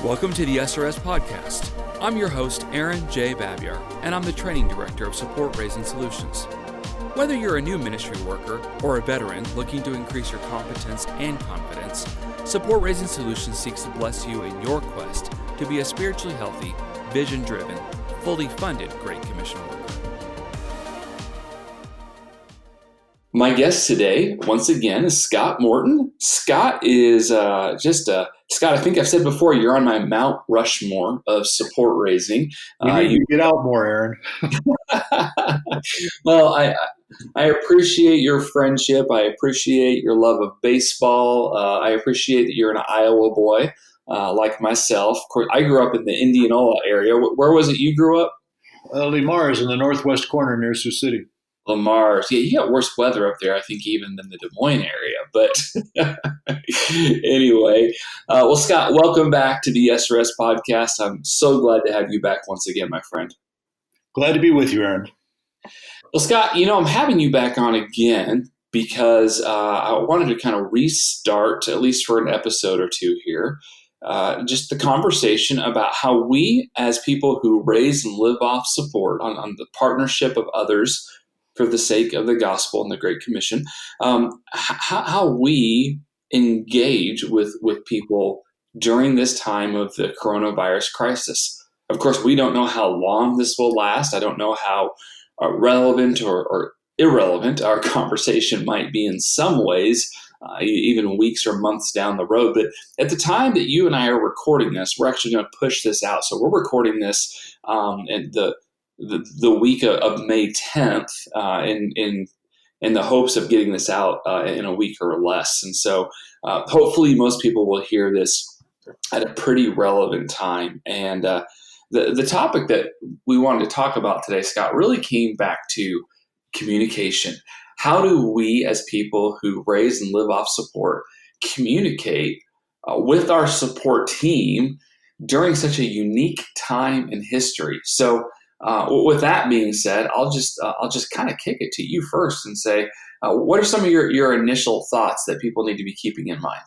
Welcome to the SRS Podcast. I'm your host, Aaron J. Babyar, and I'm the Training Director of Support Raising Solutions. Whether you're a new ministry worker or a veteran looking to increase your competence and confidence, Support Raising Solutions seeks to bless you in your quest to be a spiritually healthy, vision-driven, fully funded Great Commission worker. My guest today, once again, is Scott Morton. Scott is Scott, I think I've said before, you're on my Mount Rushmore of support raising. You need to get out more, Aaron. Well, I appreciate your friendship. I appreciate your love of baseball. I appreciate that you're an Iowa boy, like myself. Of course, I grew up in the Indianola area. Where was it you grew up? Lamar is in the northwest corner near Sioux City. Lamar. Yeah, you got worse weather up there, I think, even than the Des Moines area. But anyway, well, Scott, welcome back to the SRS Podcast. I'm so glad to have you back once again, my friend. Glad to be with you, Aaron. Well, Scott, I'm having you back on again because I wanted to kind of restart, at least for an episode or two here, just the conversation about how we, as people who raise and live off support on the partnership of others for the sake of the gospel and the Great Commission, how we engage with people during this time of the coronavirus crisis. Of course, we don't know how long this will last. I don't know how relevant or irrelevant our conversation might be in some ways, even weeks or months down the road. But at the time that you and I are recording this, we're actually going to push this out. So we're recording this in the week of May 10th in the hopes of getting this out in a week or less. And so hopefully most people will hear this at a pretty relevant time. And the topic that we wanted to talk about today, Scott, really came back to communication. How do we, as people who raise and live off support, communicate with our support team during such a unique time in history? So with that being said, I'll just kind of kick it to you first and say, what are some of your initial thoughts that people need to be keeping in mind?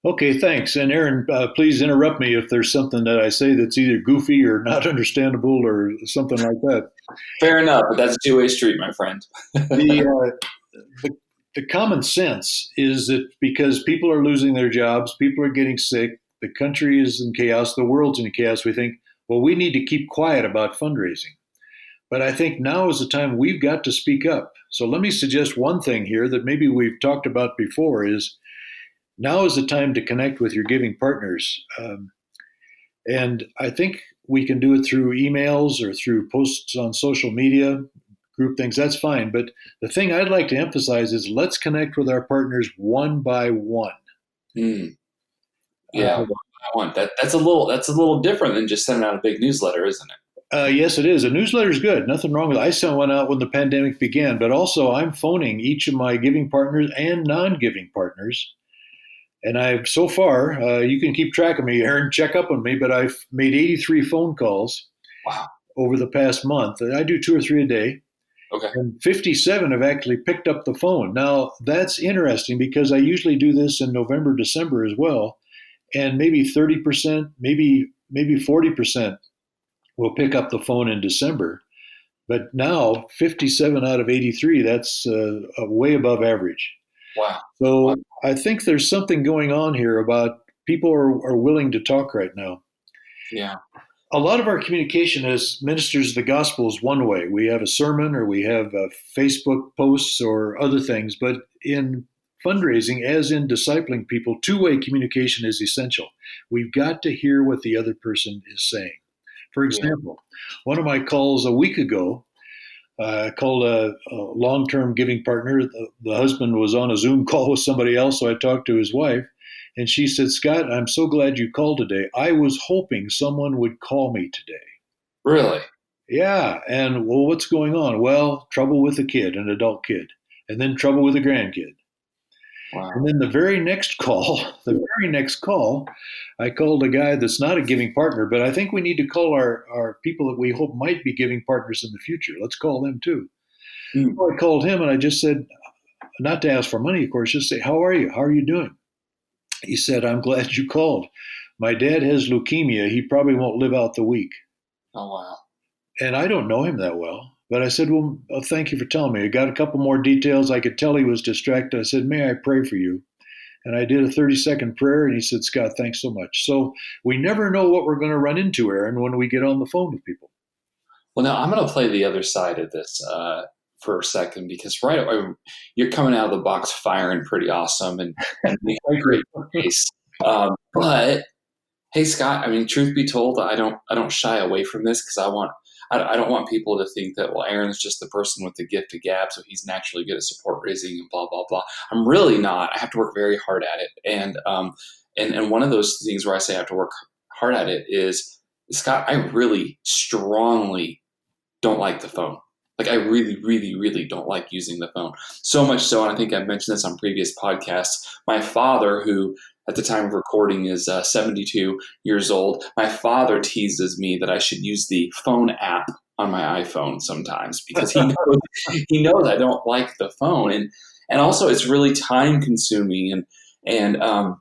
Okay, thanks. And Aaron, please interrupt me if there's something that I say that's either goofy or not understandable or something like that. Fair enough, but that's a two-way street, my friend. The common sense is that because people are losing their jobs, people are getting sick, the country is in chaos, the world's in chaos, we think, well, we need to keep quiet about fundraising. But I think now is the time we've got to speak up. So let me suggest one thing here that maybe we've talked about before is now is the time to connect with your giving partners. And I think we can do it through emails or through posts on social media, group things, that's fine. But the thing I'd like to emphasize is let's connect with our partners one by one. Yeah, one. That's a little different than just sending out a big newsletter, isn't it? Yes, it is. A newsletter is good. Nothing wrong with it. I sent one out when the pandemic began, but also I'm phoning each of my giving partners and non-giving partners. And I've so far, you can keep track of me, Aaron, check up on me, but I've made 83 phone calls over the past month. I do 2 or 3 a day. Okay. And 57 have actually picked up the phone. Now, that's interesting because I usually do this in November, December as well. And maybe 30%, maybe 40% will pick up the phone in December. But now, 57 out of 83, that's way above average. Wow. So I think there's something going on here about people are willing to talk right now. Yeah. A lot of our communication as ministers of the gospel is one way. We have a sermon or we have Facebook posts or other things. But in fundraising, as in discipling people, two-way communication is essential. We've got to hear what the other person is saying. For example, one of my calls a week ago, I called a long-term giving partner. The husband was on a Zoom call with somebody else, so I talked to his wife, and she said, "Scott, I'm so glad you called today. I was hoping someone would call me today." Really? Yeah, and well, what's going on? Well, trouble with a kid, an adult kid, and then trouble with a grandkid. Wow. And then the very next call, I called a guy that's not a giving partner, but I think we need to call our people that we hope might be giving partners in the future. Let's call them too. So I called him and I just said, not to ask for money, of course, just say, "How are you? How are you doing?" He said, "I'm glad you called. My dad has leukemia. He probably won't live out the week. Oh, wow. And I don't know him that well. But I said, well, thank you for telling me. I got a couple more details. I could tell he was distracted. I said, may I pray for you? And I did a 30-second prayer, and he said, Scott, thanks so much. So we never know what we're going to run into, Aaron, when we get on the phone with people. Well, now I'm going to play the other side of this for a second because right away you're coming out of the box firing pretty awesome and making a great case. But hey, Scott, I mean, truth be told, I don't shy away from this because I don't want people to think that, well, Aaron's just the person with the gift of gab, so he's naturally good at support raising and blah, blah, blah. I'm really not. I have to work very hard at it. And one of those things where I say I have to work hard at it is, Scott, I really strongly don't like the phone. Like I really, really, really don't like using the phone. So much so, and I think I've mentioned this on previous podcasts, my father, who at the time of recording is 72 years old, my father teases me that I should use the phone app on my iPhone sometimes because he knows I don't like the phone. And also it's really time consuming and I'll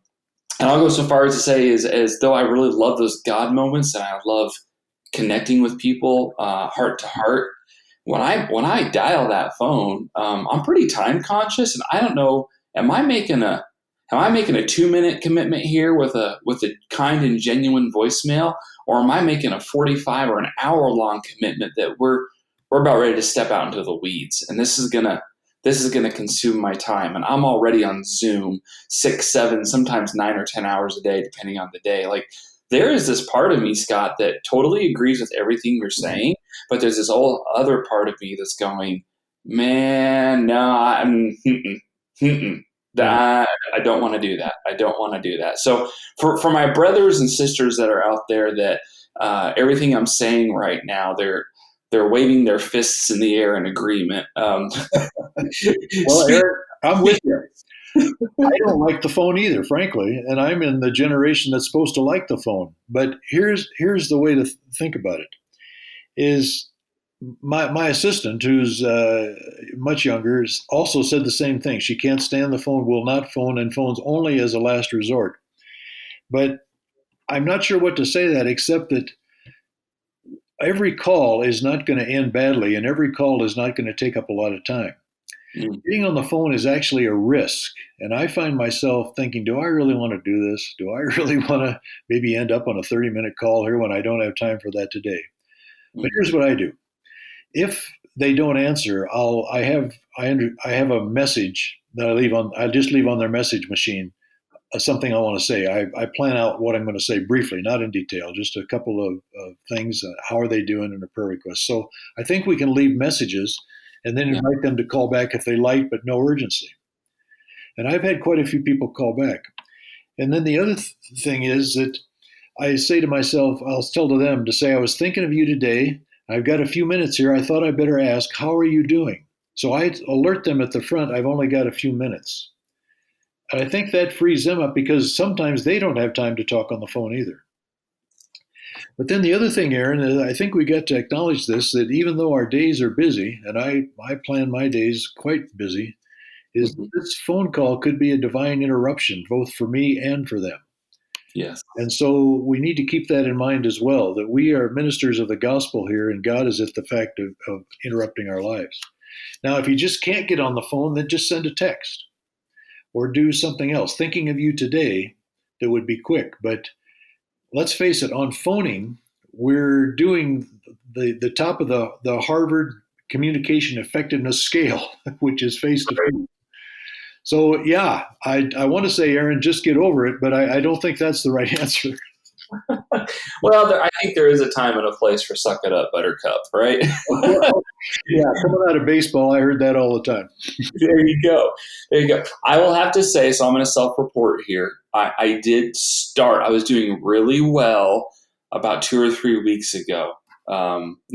go so far as to say as though I really love those God moments and I love connecting with people heart to heart. When I dial that phone, I'm pretty time conscious, and I don't know. Am I making a 2 minute commitment here with a kind and genuine voicemail, or am I making a 45 or an hour long commitment that we're about ready to step out into the weeds, and this is gonna consume my time, and I'm already on Zoom 6, 7, sometimes 9 or 10 hours a day, depending on the day. Like there is this part of me, Scott, that totally agrees with everything you're saying, but there's this whole other part of me that's going, man, no, I don't want to do that. I don't want to do that. So for my brothers and sisters that are out there that everything I'm saying right now, they're waving their fists in the air in agreement. Well, Eric, I'm with you. I don't like the phone either, frankly, and I'm in the generation that's supposed to like the phone. But here's the way to think about it: is my assistant, who's much younger, also said the same thing. She can't stand the phone, will not phone, and phones only as a last resort. But I'm not sure what to say to that, except that every call is not going to end badly, and every call is not going to take up a lot of time. Mm. Getting on the phone is actually a risk. And I find myself thinking, do I really want to do this? Do I really want to maybe end up on a 30-minute call here when I don't have time for that today? But here's what I do. If they don't answer, I have a message that I just leave on their message machine, something I want to say. I plan out what I'm going to say briefly, not in detail, just a couple of things. How are they doing in a prayer request? So I think we can leave messages and then Yeah. invite them to call back if they like, but no urgency. And I've had quite a few people call back. And then the other thing is that I say to myself, I'll tell to them to say, I was thinking of you today. I've got a few minutes here. I thought I'd better ask, how are you doing? So I alert them at the front, I've only got a few minutes. And I think that frees them up because sometimes they don't have time to talk on the phone either. But then the other thing, Aaron, is I think we got to acknowledge this, that even though our days are busy, and I plan my days quite busy, is Mhm. this phone call could be a divine interruption, both for me and for them. Yes. And so we need to keep that in mind as well, that we are ministers of the gospel here, and God is at the fact of interrupting our lives. Now, if you just can't get on the phone, then just send a text or do something else. Thinking of you today that would be quick. But let's face it, on phoning, we're doing the top of the Harvard Communication Effectiveness Scale, which is face to face. So, yeah, I want to say, Aaron, just get over it, but I don't think that's the right answer. Well, I think there is a time and a place for suck it up, buttercup, right? Yeah, coming out of baseball, I heard that all the time. There you go. There you go. I will have to say, so I'm going to self-report here. I did start. I was doing really well about 2 or 3 weeks ago.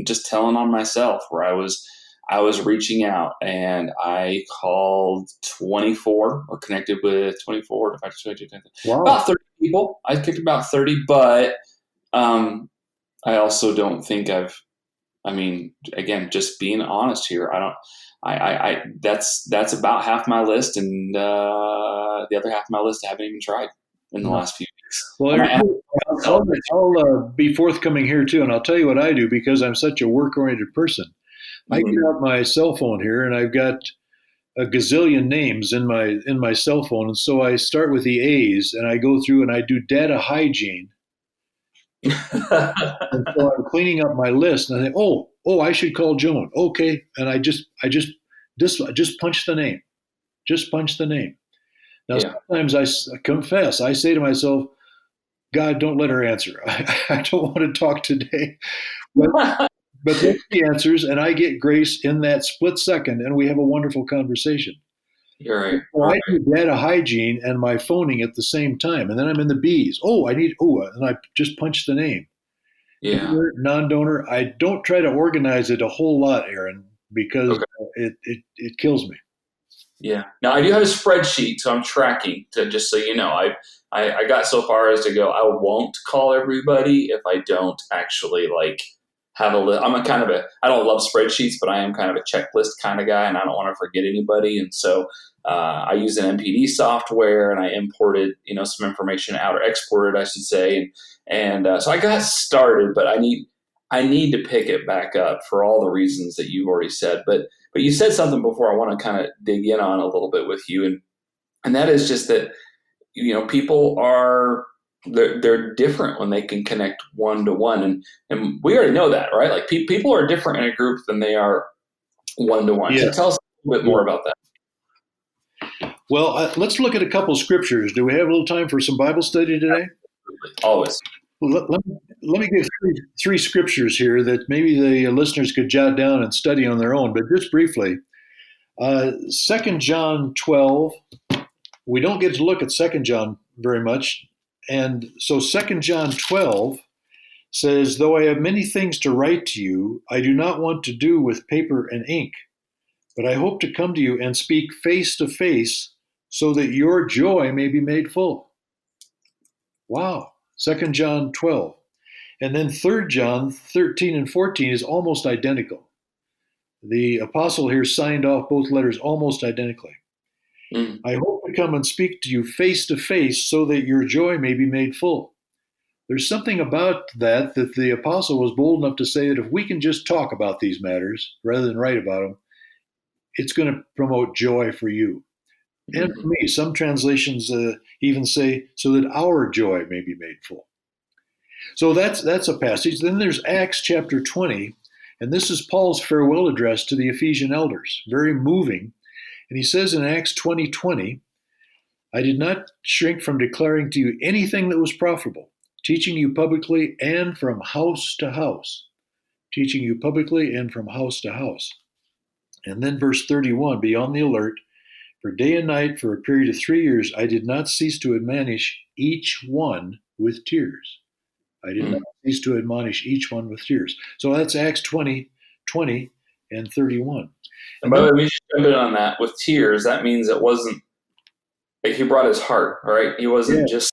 Just telling on myself where I was reaching out and I called 24 or connected with 24 Wow. about 30 people. I picked about 30, but I also don't think I mean, again, just being honest here, that's about half my list, and the other half of my list I haven't even tried in the last few weeks. Well, And I ask I'll, myself, be forthcoming here too, and I'll tell you what I do because I'm such a work-oriented person. I get mhm. out my cell phone here, and I've got a gazillion names in my cell phone, and so I start with the A's, and I go through and I do data hygiene, and so I'm cleaning up my list, and I think, oh, I should call Joan. Okay, and I just punch the name, just punch the name. Now, yeah, sometimes confess, I say to myself, God, don't let her answer. I don't want to talk today. But, but then she answers, and I get grace in that split second, and we have a wonderful conversation. you're right. So Right. I do data hygiene and my phoning at the same time, and then I'm in the B's. And I just punch the name. Yeah. Donor, non-donor. I don't try to organize it a whole lot, Aaron, because Okay. it kills me. Yeah. Now I do have a spreadsheet, so I'm tracking. To just so you know, I got so far as to go. I won't call everybody if I don't actually like have a list. I'm a kind of a. I don't love spreadsheets, but I am kind of a checklist kind of guy, and I don't want to forget anybody. And so I use an MPD software, and I imported some information out or exported, I should say, and so I got started, but I need to pick it back up for all the reasons that you've already said, but you said something before I want to kind of dig in on a little bit with you, and that is just that people are they're different when they can connect one to one, and we already know that, right? Like people are different in a group than they are one to one. So Yes. tell us a little bit Yeah. more about that. Well, let's look at a couple scriptures. Do we have a little time for some Bible study today? Always. Well, let me give three scriptures here that maybe the listeners could jot down and study on their own, but just briefly. 2 John 12, we don't get to look at 2 John very much. And so 2 John 12 says, though I have many things to write to you, I do not want to do with paper and ink, but I hope to come to you and speak face to face so that your joy may be made full. Wow. 2 John 12. And then 3 John 13 and 14 is almost identical. The apostle here signed off both letters almost identically. Mm. I hope to come and speak to you face to face so that your joy may be made full. There's something about that the apostle was bold enough to say that if we can just talk about these matters rather than write about them, it's going to promote joy for you. And for Mhm. me, some translations even say, so that our joy may be made full. So that's a passage. Then there's Acts chapter 20, and this is Paul's farewell address to the Ephesian elders. Very moving. And he says in Acts 20:20, I did not shrink from declaring to you anything that was profitable, teaching you publicly and from house to house. Teaching you publicly and from house to house. And then verse 31, be on the alert. For day and night, for a period of 3 years, I did not cease to admonish each one with tears. I did not Mm. cease to admonish each one with tears. So that's Acts 20:20 and 31. And And by the then, way, we just jump in on that with tears. That means it wasn't like he brought his heart, right? He yeah, wasn't just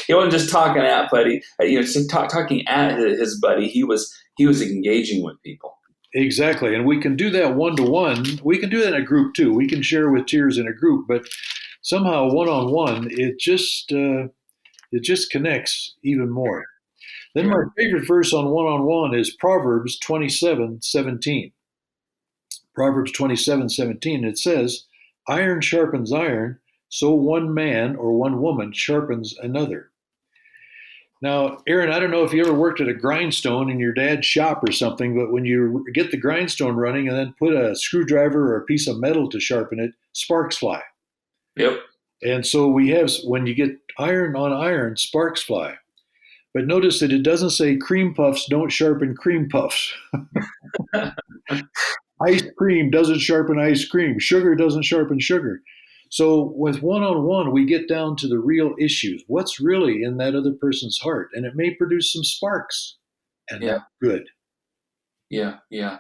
he wasn't just talking at buddy, just talking at his buddy. He was engaging with people. exactly. And we can do that one to one. We can do that in a group too. We can share with tears in a group, but somehow one on one, it just connects even more. Then Yeah. my favorite verse on one is Proverbs 27:17. Proverbs 27:17. It says, "Iron sharpens iron, so one man or one woman sharpens another." Now, Aaron, I don't know if you ever worked at a grindstone in your dad's shop or something, but when you get the grindstone running and then put a screwdriver or a piece of metal to sharpen it, sparks fly. Yep. And so when you get iron on iron, sparks fly. But notice that it doesn't say cream puffs don't sharpen cream puffs. Ice cream doesn't sharpen ice cream. Sugar doesn't sharpen sugar. So with one on one, we get down to the real issues. What's really in that other person's heart? And it may produce some sparks. And Yeah. that's good. Yeah. Yeah.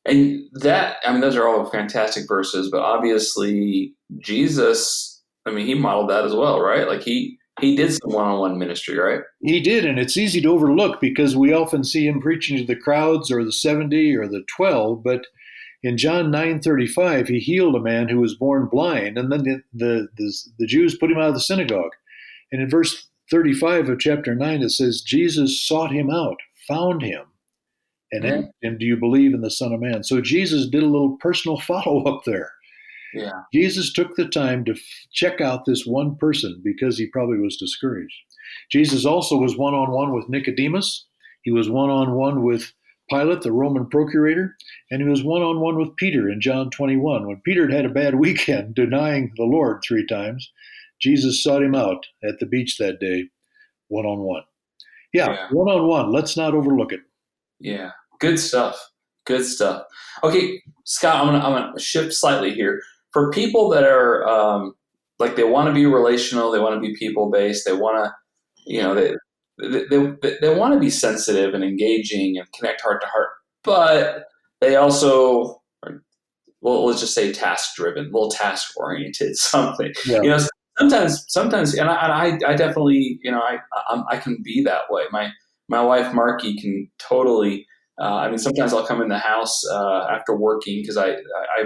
And that, I mean, those are all fantastic verses, but obviously Jesus, I mean, he modeled that as well, right? Like he did some one-on-one ministry, right? He did, and it's easy to overlook because we often see him preaching to the crowds or the 70 or the 12. But in John 9:35, he healed a man who was born blind, and then the Jews put him out of the synagogue. And in verse 35 of chapter 9, it says, Jesus sought him out, found him, and asked Mm, him, do you believe in the Son of Man? So Jesus did a little personal follow up there. yeah, Jesus took the time to check out this one person because he probably was discouraged. Jesus also was one on one with Nicodemus. He was one on one with Pilate, the Roman procurator, and he was one on one with Peter in John 21. When Peter had a bad weekend denying the Lord 3 times, Jesus sought him out at the beach that day, one on one. Yeah, yeah. one on one. Let's not overlook it. Yeah, good stuff. Good stuff. Okay, Scott, I'm gonna shift slightly here. For people that are like they want to be relational, they want to be people based, they want to, you know, they want to be sensitive and engaging and connect heart to heart, but they also are, well, let's just say task driven, a little task oriented, something. Yeah, You know, sometimes, and I definitely, you know, I can be that way. My wife Marky can totally. I mean, sometimes I'll come in the house after working because I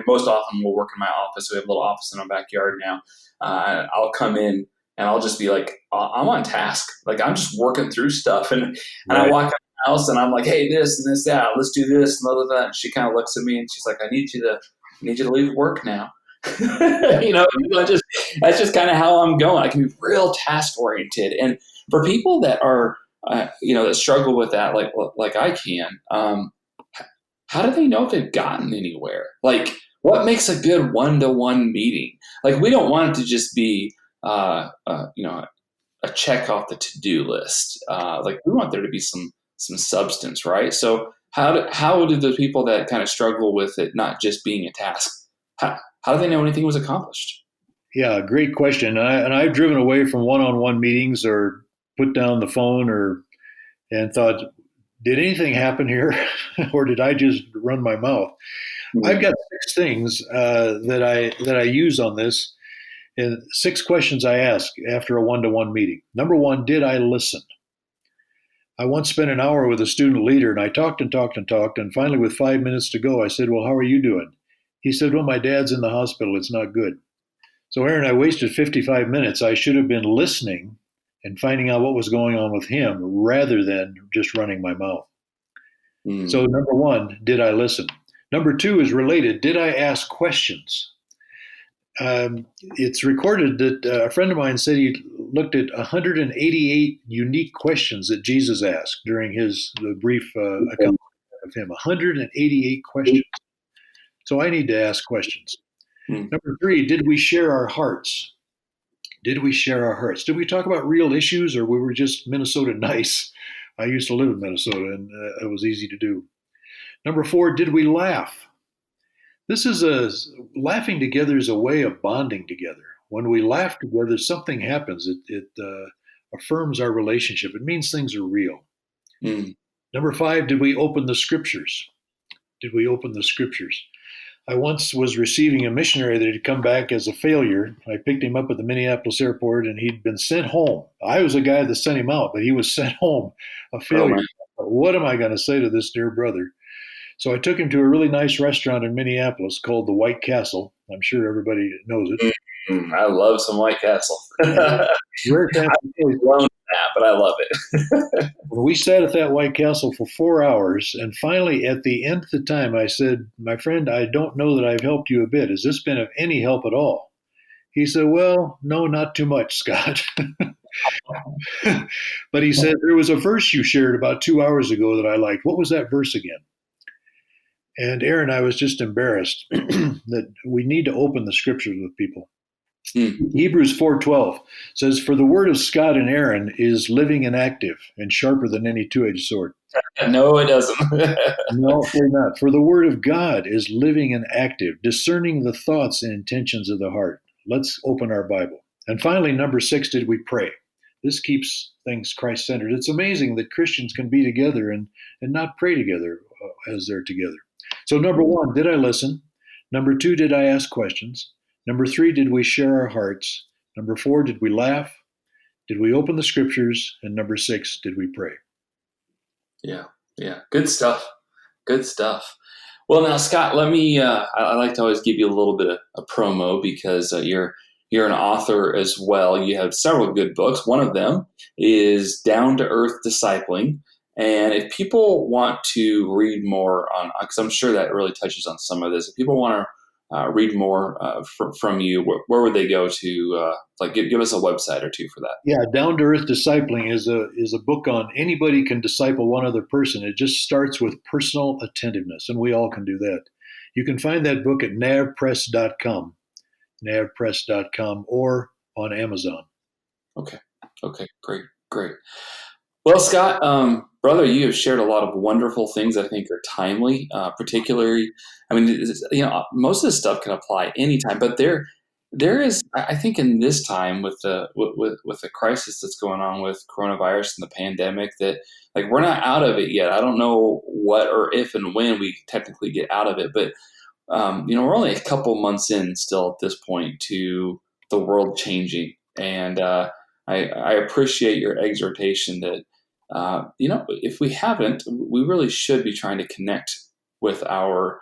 most often will work in my office. We have a little office in our backyard now. I'll come in and I'll just be like, I'm on task. Like I'm just working through stuff, and I right. walk out of the house and I'm like, hey, this and this, that. Let's do this and other that. And she kind of looks at me and she's like, I need you to leave work now. You know, that's just kind of how I'm going. I can be real task oriented, and for people that are, you know, that struggle with that, like I can, how do they know if they've gotten anywhere? Like, what makes a good one-to-one meeting? Like, we don't want it to just be, you know, a check off the to-do list. Like, we want there to be some substance, right? So, how do the people that kind of struggle with it not just being a task? How do they know anything was accomplished? Yeah, great question. I've driven away from one-on-one meetings or put down the phone or and thought, did anything happen here, or did I just run my mouth? I've Mm, got 6 things that I use on this, and 6 questions I ask after a one-to-one meeting. Number one, did I listen? I once spent an hour with a student leader, and I talked and talked and talked, and finally, with 5 minutes to go, I said, "Well, how are you doing?" He said, "Well, my dad's in the hospital. It's not good." So, Aaron, I wasted 55 minutes. I should have been listening and finding out what was going on with him rather than just running my mouth. So, mm, number one, did I listen? Number two is related. Did I ask questions? It's recorded that a friend of mine said he looked at 188 unique questions that Jesus asked during his brief account of him. 188 questions. So I need to ask questions. mm. Number three, did we share our hearts? Did we share our hearts? Did we talk about real issues or we were just Minnesota nice? I used to live in Minnesota and it was easy to do. Number four, did we laugh? This is a laughing together is a way of bonding together. When we laugh together, something happens. It affirms our relationship. It means things are real. Mm. Number five, did we open the scriptures? Did we open the scriptures? I once was receiving a missionary that had come back as a failure. I picked him up at the Minneapolis airport and he'd been sent home. I was the guy that sent him out, but he was sent home a Oh failure. man. What am I going to say to this dear brother? So I took him to a really nice restaurant in Minneapolis called the White Castle. I'm sure everybody knows it. Mm, I love some White Castle. Yeah, I've very fancy place. blown that, but I love it. We sat at that White Castle for 4 hours, and finally, at the end of the time, I said, "My friend, I don't know that I've helped you a bit. Has this been of any help at all?" He said, "Well, no, not too much, Scott." But he said, "There was a verse you shared about 2 hours ago that I liked. What was that verse again?" And Aaron, I was just embarrassed that we need to open the scriptures with people. Mm. Hebrews 4:12 says, "For the word of Scott and Aaron is living and active and sharper than any two-edged sword." No, it doesn't. No, they're not. For the word of God is living and active, discerning the thoughts and intentions of the heart. Let's open our Bible. And finally, number six, did we pray? This keeps things Christ centered. It's amazing that Christians can be together and not pray together as they're together. So, number one, did I listen? Number two, did I ask questions? Number three, did we share our hearts? Number four, did we laugh? Did we open the scriptures? And number six, did we pray? Yeah, yeah, good stuff. Good stuff. Well, now, Scott, let me. I like to always give you a little bit of a promo because you're you're an author as well. You have several good books. One of them is Down to Earth Discipling. And if people want to read more on, because I'm sure that really touches on some of this, if people want to read more from you, where would they go to? Give us a website or two for that. Yeah, Down to Earth Discipling is a book on anybody can disciple one other person. It just starts with personal attentiveness, and we all can do that. You can find that book at navpress.com, or on Amazon. Okay, great. Well, Scott, brother, you have shared a lot of wonderful things that I think are timely, particularly, I mean, most of this stuff can apply anytime, but there is, I think in this time with the crisis that's going on with coronavirus and the pandemic, that like we're not out of it yet. I don't know what or if and when we technically get out of it, but we're only a couple months in still at this point to the world changing. And I appreciate your exhortation that, if we haven't, we really should be trying to connect with our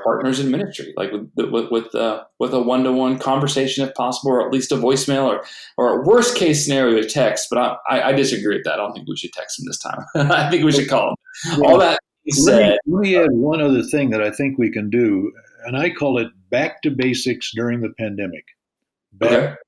partners in ministry, like with a one-to-one conversation if possible, or at least a voicemail, or a worst case scenario, a text. But I disagree with that. I don't think we should text them this time. I think we should call them. Yeah. All that said, let me add one other thing that I think we can do, and I call it back to basics during the pandemic. Back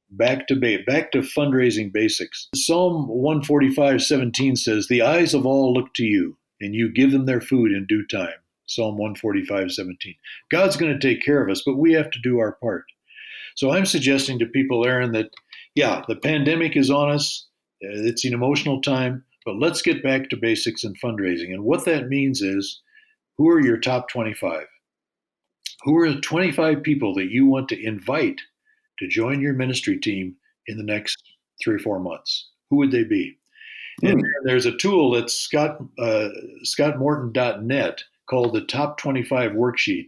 to fundraising basics. Psalm 145:17 says, "The eyes of all look to you, and you give them their food in due time." Psalm 145:17. God's going to take care of us, but we have to do our part. So I'm suggesting to people, Aaron, that the pandemic is on us. It's an emotional time, but let's get back to basics and fundraising. And what that means is, who are your top 25? Who are the 25 people that you want to invite to join your ministry team in the next 3 or 4 months? Who would they be? And there's a tool at scottmorton.net called the Top 25 Worksheet.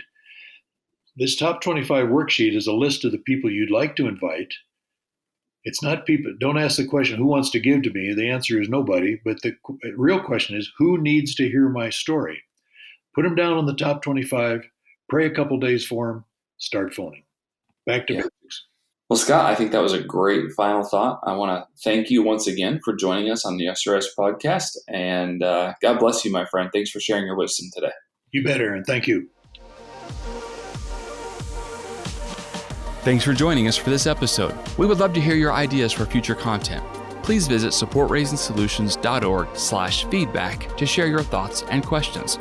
This Top 25 Worksheet is a list of the people you'd like to invite. It's not people. Don't ask the question, who wants to give to me? The answer is nobody. But the real question is, who needs to hear my story? Put them down on the top 25, pray a couple days for them, start phoning. Back to basics. Well, Scott, I think that was a great final thought. I want to thank you once again for joining us on the SRS podcast. And God bless you, my friend. Thanks for sharing your wisdom today. You bet, Aaron. Thank you. Thanks for joining us for this episode. We would love to hear your ideas for future content. Please visit supportraisinSolutions.org/feedback to share your thoughts and questions.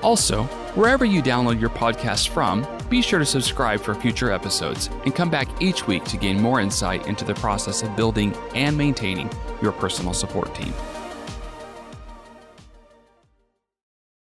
Also, wherever you download your podcast from, be sure to subscribe for future episodes and come back each week to gain more insight into the process of building and maintaining your personal support team.